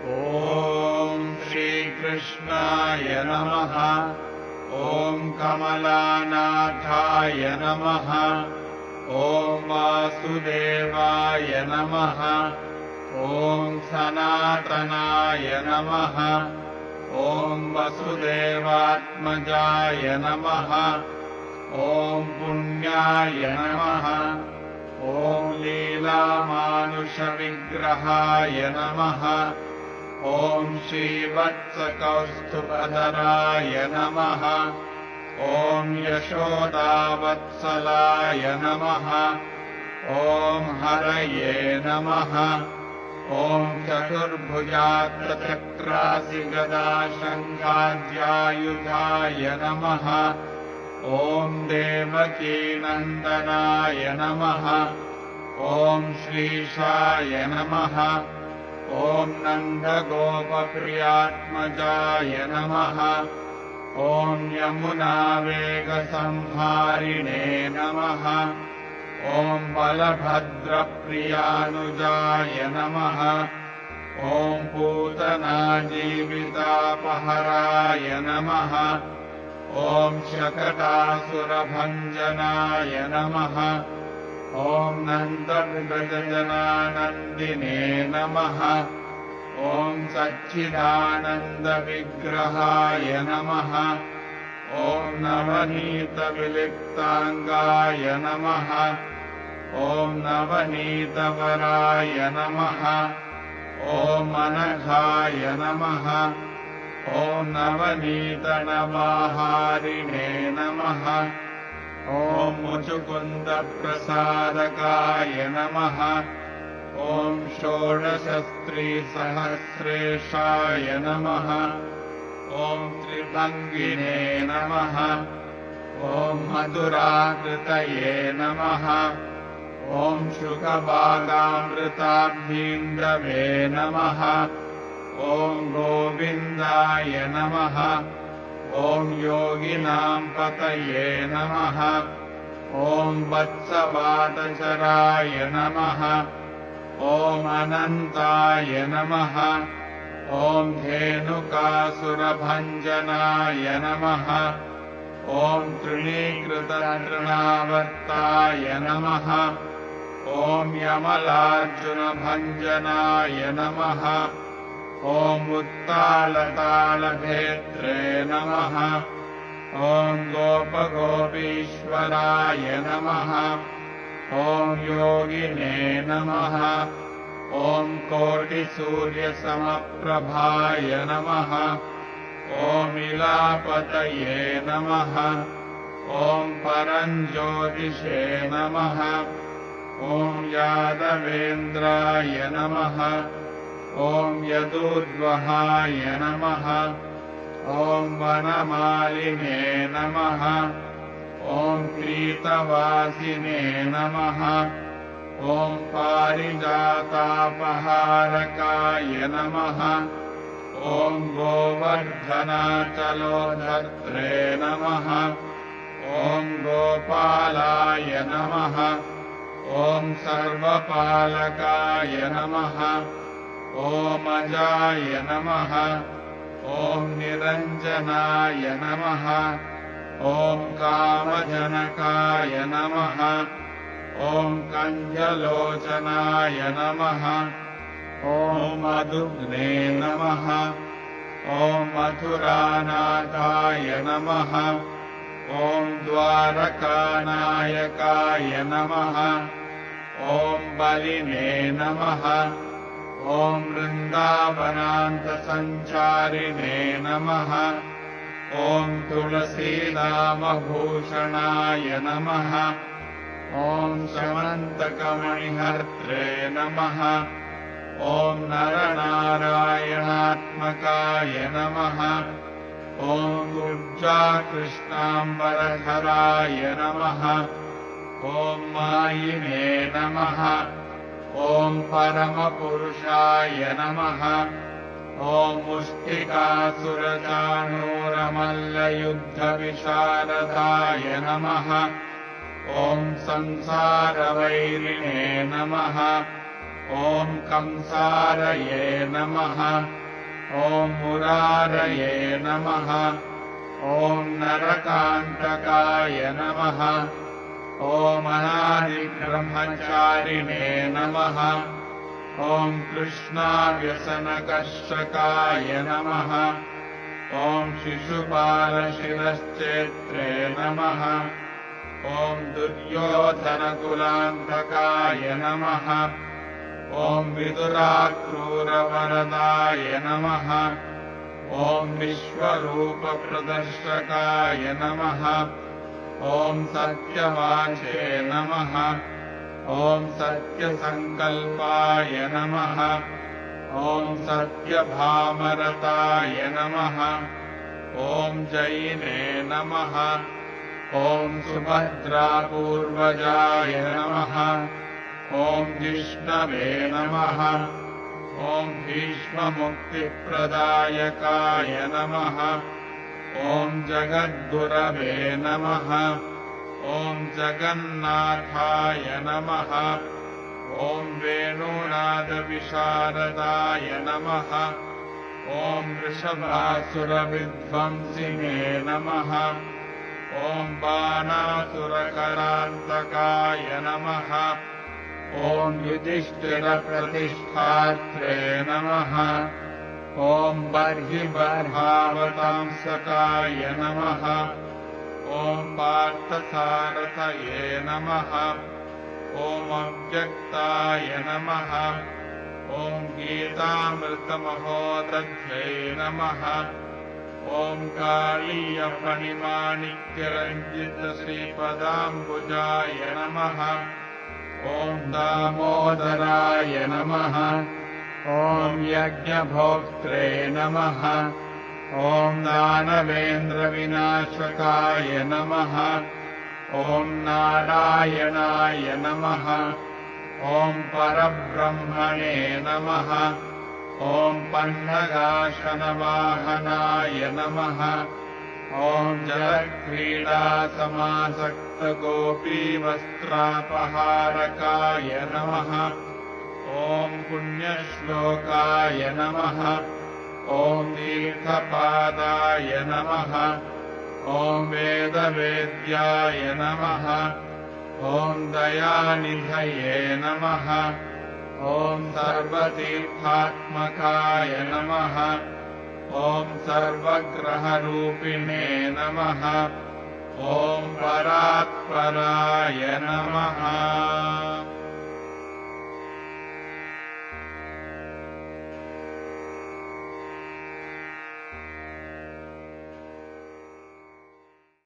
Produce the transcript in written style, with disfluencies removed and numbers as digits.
ॐ श्रीकृष्णाय नमः। ॐ कमलानाथाय नमः। ॐ वासुदेवाय नमः। ॐ सनातनाय नमः। ॐ वसुदेवात्मजाय नमः। ॐ पुण्याय नमः। ॐ लीलामानुषविग्रहाय नमः। ॐ श्रीवत्सकौस्तुभधराय नमः। ॐ यशोदावत्सलाय नमः। ॐ हरये नमः। ॐ चतुर्भुजात्रचक्रासिगदाशङ्खाद्यायुधाय नमः। ॐ देवकीनन्दनाय नमः। ॐ श्रीशाय नमः। ॐ नन्दगोपप्रियात्मजाय नमः। ॐ यमुनावेगसंहारिणे नमः। ॐ बलभद्रप्रियानुजाय नमः। ॐ पूतनाजीवितापहराय नमः। ॐ शकटासुरभञ्जनाय नमः। ॐ नन्दव्रजजनानन्दिने नमः। ॐ सच्चिदानन्दविग्रहाय नमः। ॐ नवनीतविलिप्ताङ्गाय नमः। ॐ नवनीतवराय नमः। ॐ अनघाय नमः। ॐ नवनीतनवाहारिणे नमः। ॐ मुचुकुन्दप्रसादकाय नमः। ॐ षोडशस्त्रीसहस्रेशाय नमः। ॐ त्रिभङ्गिने नमः। ॐ मधुराकृतये नमः। ॐ शुकभागामृताब्धीन्दवे नमः। ॐ गोविन्दाय नमः। ॐ योगिनां पतये नमः। ॐ वत्सवादचराय नमः। ॐ अनन्ताय नमः। ॐ धेनुकासुरभञ्जनाय नमः। ॐ तृणीकृततृणावर्ताय नमः। ॐ यमलार्जुनभञ्जनाय नमः। ॐ उत्तालतालभेत्रे नमः। ॐ गोपगोपीश्वराय नमः। ॐ योगिने नमः। ॐ कोटिसूर्यसमप्रभाय नमः। ॐ इलापतये नमः। ॐ परञ्ज्योतिषे नमः। ॐ यादवेन्द्राय नमः। ॐ यदूद्वहाय नमः। ॐ वनमालिने नमः। ॐ प्रीतवासिने नमः। ॐ पारिजातापहारकाय नमः। ॐ गोवर्धनाचलोधत्रे नमः। ॐ गोपालाय नमः। ॐ सर्वपालकाय नमः। ॐ अजाय नमः। ॐ निरञ्जनाय नमः। ॐ कामजनकाय नमः। ॐ कञ्जलोचनाय नमः। ॐ मधुग्ने नमः। ॐ मथुरानाथाय नमः। ॐ द्वारकानायकाय नमः। ॐ बलिने नमः। ॐ वृन्दावनान्तसञ्चारिणे नमः। ॐ तुलसीनामभूषणाय नमः। ॐ समन्तकमणिहर्त्रे नमः। ॐ नरनारायणात्मकाय नमः। ॐ गुर्जाकृष्णाम्बरधराय नमः। ॐ मायिने नमः। ॐ परमपुरुषाय नमः। ॐ मुष्टिकासुरचाणूरमल्लयुद्धविशारदाय नमः। ॐ संसारवैरिणे नमः। ॐ कंसारये नमः ॐ मुरारये नमः ॐ नरकान्तकाय नमः ॐ अनादिब्रह्मचारिणे नमः ॐ कृष्णाव्यसनकर्षकाय नमः ॐ शिशुपालशिरश्चेत्रे नमः ॐ दुर्योधनकुलान्तकाय नमः ॐ विदुराक्रूरवरदाय नमः ॐ विश्वरूपप्रदर्शकाय नमः ॐ सत्यवाचे नमः ॐ सत्यसङ्कल्पाय नमः ॐ सत्यभामरताय नमः ॐ जैने नमः ॐ सुभद्रापूर्वजाय नमः ॐ जिष्णवे नमः ॐ भीष्ममुक्तिप्रदायकाय नमः ॐ जगद्गुरवे नमः ॐ जगन्नाथाय नमः ॐ वेणुनादविशारदाय नमः ॐ वृषभासुरविध्वंसिने नमः ॐ बाणासुरकरान्तकाय नमः ॐ युधिष्ठिरप्रतिष्ठात्रे नमः ॐ बर्हिबर्हावतांसकाय नमः ॐ पार्थसारथये नमः ॐ अव्यक्ताय नमः ॐ गीतामृतमहोदध्यै नमः ॐ कालीयफणिमाणिक्यरञ्जितश्रीपदाम्बुजाय नमः ॐ दामोदराय नमः ॐ यज्ञभोक्त्रे नमः ॐ दानवेन्द्रविनाशकाय नमः ॐ नारायणाय नमः ॐ परब्रह्मणे नमः ॐ पन्नगाशनवाहनाय नमः ॐ जलक्रीडासमासक्तगोपीवस्त्रापहारकाय नमः ॐ पुण्यश्लोकाय नमः ॐ तीर्थपादाय नमः ॐ वेदवेद्याय नमः ॐ दयानिधये नमः ॐ सर्वतीर्थात्मकाय नमः ॐ सर्वग्रहरूपिणे नमः ॐ परात्पराय नमः।